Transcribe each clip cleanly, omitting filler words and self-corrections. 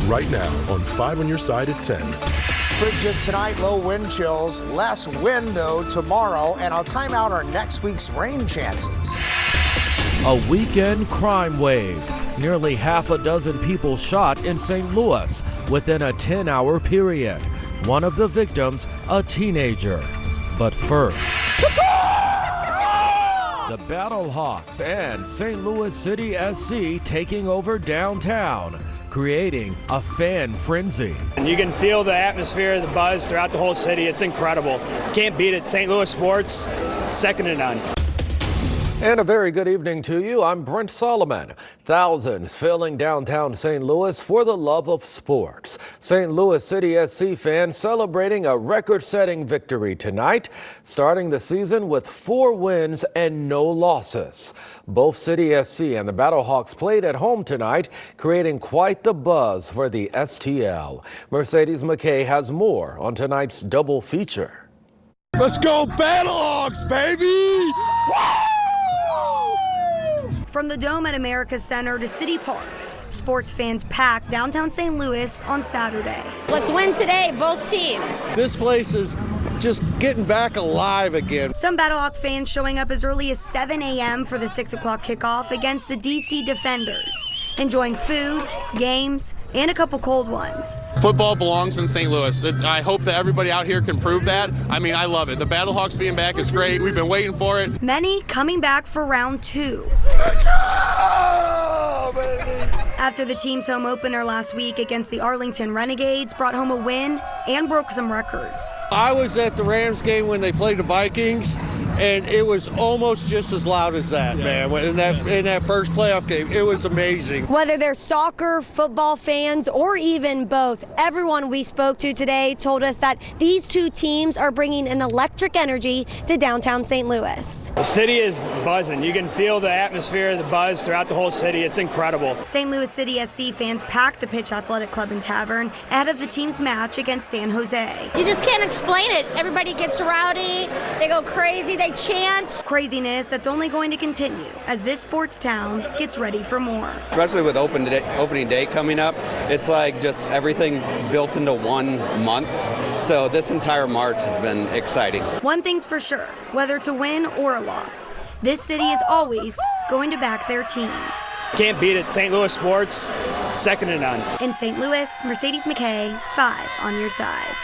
right now on 5 on your side at 10. Frigid tonight, low wind chills. Less wind, though, tomorrow. And I'll time out our next week's rain chances. A weekend crime wave. Nearly half a dozen people shot in St. Louis within a 10-hour period. One of the victims, a teenager. But first, the Battlehawks and St. Louis City SC taking over downtown, creating a fan frenzy. And you can feel the atmosphere, the buzz throughout the whole city. It's incredible. Can't beat it. St. Louis sports, second to none. And a very good evening to you. I'm Brent Solomon. Thousands filling downtown St. Louis for the love of sports. St. Louis City SC fans celebrating a record-setting victory tonight, starting the season with 4 wins and no losses. Both City SC and the Battlehawks played at home tonight, creating quite the buzz for the STL. Mercedes McKay has more on tonight's double feature. Let's go Battlehawks, baby! From the Dome at America Center to City Park, sports fans packed downtown St. Louis on Saturday. Let's win today, both teams. This place is just getting back alive again. Some Battlehawk fans showing up as early as 7 a.m. for the 6 o'clock kickoff against the DC Defenders, enjoying food, games, and a couple cold ones. Football belongs in St. Louis. I hope that everybody out here can prove that. I mean, I love it. The Battlehawks being back is great. We've been waiting for it. Many coming back for round 2. After the team's home opener last week against the Arlington Renegades brought home a win and broke some records. I was at the Rams game when they played the Vikings, and it was almost just as loud as that, man. In that first playoff game, it was amazing. Whether they're soccer, football fans, or even both, everyone we spoke to today told us that these two teams are bringing an electric energy to downtown St. Louis. The city is buzzing. You can feel the atmosphere, the buzz throughout the whole city. It's incredible. St. Louis City SC fans packed the Pitch Athletic Club and Tavern ahead of the team's match against San Jose. You just can't explain it. Everybody gets rowdy, they go crazy, they chant. Craziness that's only going to continue as this sports town gets ready for more. Especially with opening day coming up, it's like just everything built into one month. So this entire March has been exciting. One thing's for sure, whether it's a win or a loss, this city is always going to back their teams. Can't beat it. St. Louis sports, second to none. In St. Louis, Mercedes McKay, 5 on your side.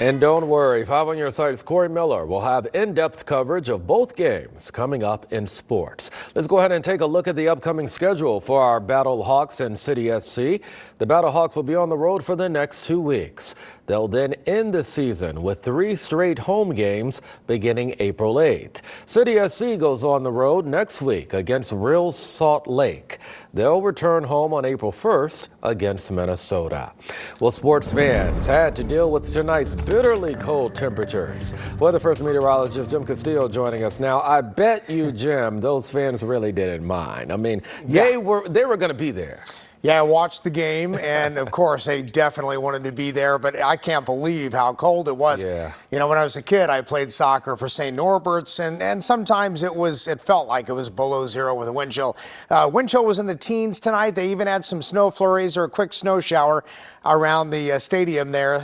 And don't worry, 5 on your side's Corey Miller will have in-depth coverage of both games coming up in sports. Let's go ahead and take a look at the upcoming schedule for our Battlehawks and City SC. The Battlehawks will be on the road for the next 2 weeks. They'll then end the season with 3 straight home games beginning April 8th. City SC goes on the road next week against Real Salt Lake. They'll return home on April 1st against Minnesota. Well, sports fans had to deal with tonight's bitterly cold temperatures. Weather First meteorologist Jim Castillo joining us now. I bet you, Jim, those fans really didn't mind. I mean, they were going to be there. Yeah, I watched the game, and of course, they definitely wanted to be there, but I can't believe how cold it was. Yeah. You know, when I was a kid, I played soccer for St. Norbert's, and sometimes it felt like it was below 0 with a wind chill. Wind chill was in the teens tonight. They even had some snow flurries or a quick snow shower around the stadium there.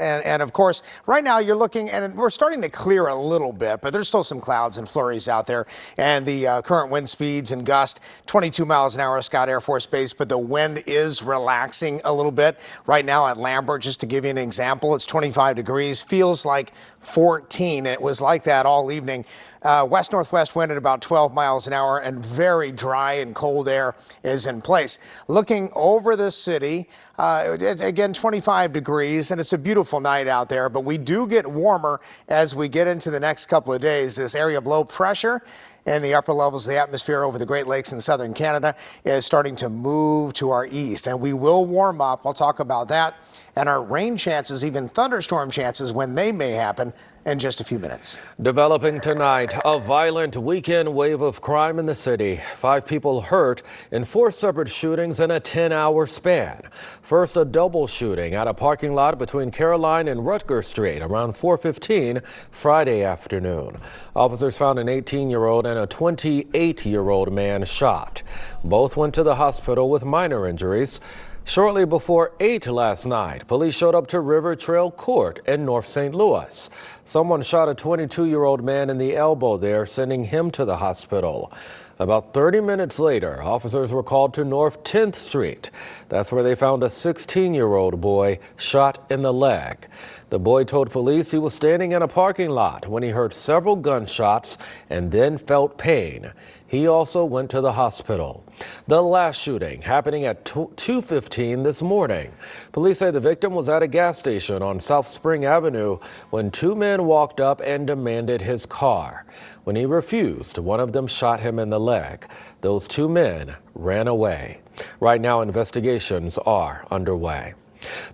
And of course, right now you're looking, and we're starting to clear a little bit, but there's still some clouds and flurries out there. And the current wind speeds and gust, 22 miles an hour, Scott Air Force Base, but the wind is relaxing a little bit. Right now at Lambert, just to give you an example, it's 25 degrees, feels like 14. It was like that all evening. West-northwest wind at about 12 miles an hour, and very dry and cold air is in place. Looking over the city, again, 25 degrees, and it's a beautiful night out there, but we do get warmer as we get into the next couple of days. This area of low pressure and the upper levels of the atmosphere over the Great Lakes in southern Canada is starting to move to our east, and we will warm up. I'll talk about that and our rain chances, even thunderstorm chances when they may happen in just a few minutes. Developing tonight, a violent weekend wave of crime in the city. 5 people hurt in 4 separate shootings in a 10-hour span. First, a double shooting at a parking lot between Caroline and Rutgers Street around 4:15 Friday afternoon. Officers found an 18-year-old and a 28-year-old man shot. Both went to the hospital with minor injuries. Shortly before 8 last night, police showed up to River Trail Court in North St. Louis. Someone shot a 22-year-old man in the elbow there, sending him to the hospital. About 30 minutes later, officers were called to North 10th Street. That's where they found a 16-year-old boy shot in the leg. The boy told police he was standing in a parking lot when he heard several gunshots and then felt pain. He also went to the hospital. The last shooting happening at 2:15 this morning. Police say the victim was at a gas station on South Spring Avenue when two men walked up and demanded his car. When he refused, one of them shot him in the leg. Those two men ran away. Right now, investigations are underway.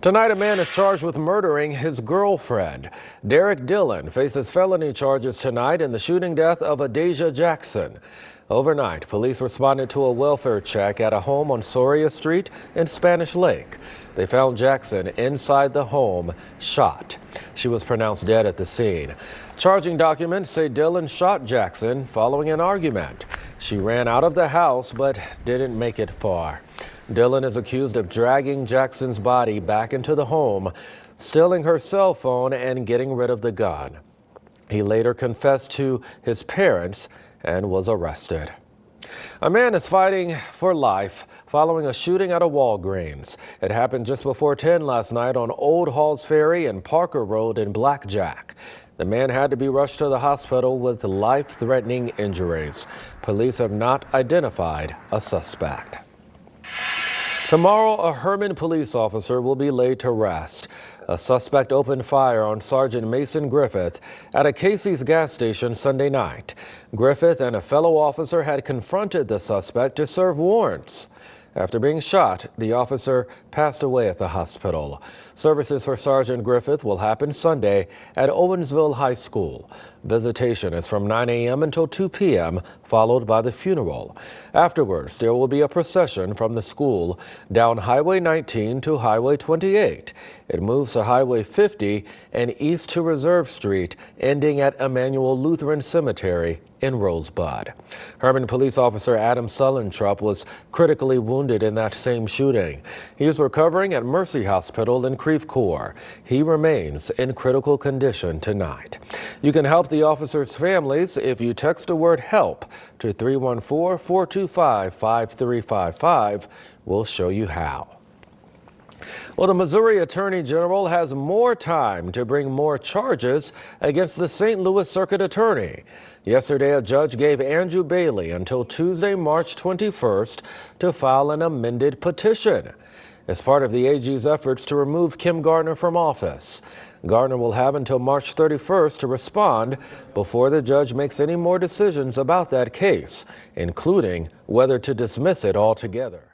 Tonight, a man is charged with murdering his girlfriend. Derek Dillon faces felony charges tonight in the shooting death of Adasia Jackson. Overnight, police responded to a welfare check at a home on Soria Street in Spanish Lake. They found Jackson inside the home, shot. She was pronounced dead at the scene. Charging documents say Dillon shot Jackson following an argument. She ran out of the house but didn't make it far. Dillon is accused of dragging Jackson's body back into the home, stealing her cell phone and getting rid of the gun. He later confessed to his parents and was arrested. A man is fighting for life following a shooting at a Walgreens. It happened just before 10 last night on Old Halls Ferry and Parker Road in Blackjack. The man had to be rushed to the hospital with life-threatening injuries. Police have not identified a suspect. Tomorrow, a Herman police officer will be laid to rest. A suspect opened fire on Sergeant Mason Griffith at a Casey's gas station Sunday night. Griffith and a fellow officer had confronted the suspect to serve warrants. After being shot, the officer passed away at the hospital. Services for Sergeant Griffith will happen Sunday at Owensville High School. Visitation is from 9 a.m. until 2 p.m., followed by the funeral. Afterwards, there will be a procession from the school down Highway 19 to Highway 28. It moves to Highway 50 and east to Reserve Street, ending at Emmanuel Lutheran Cemetery in Rosebud. Herman police officer Adam Sullentrup was critically wounded in that same shooting. He is recovering at Mercy Hospital in Creve Coeur. He remains in critical condition tonight. You can help the officers' families if you text the word HELP to 314-425-5355. We'll show you how. Well, the Missouri Attorney General has more time to bring more charges against the St. Louis Circuit Attorney. Yesterday, a judge gave Andrew Bailey until Tuesday, March 21st to file an amended petition as part of the AG's efforts to remove Kim Gardner from office. Gardner will have until March 31st to respond before the judge makes any more decisions about that case, including whether to dismiss it altogether.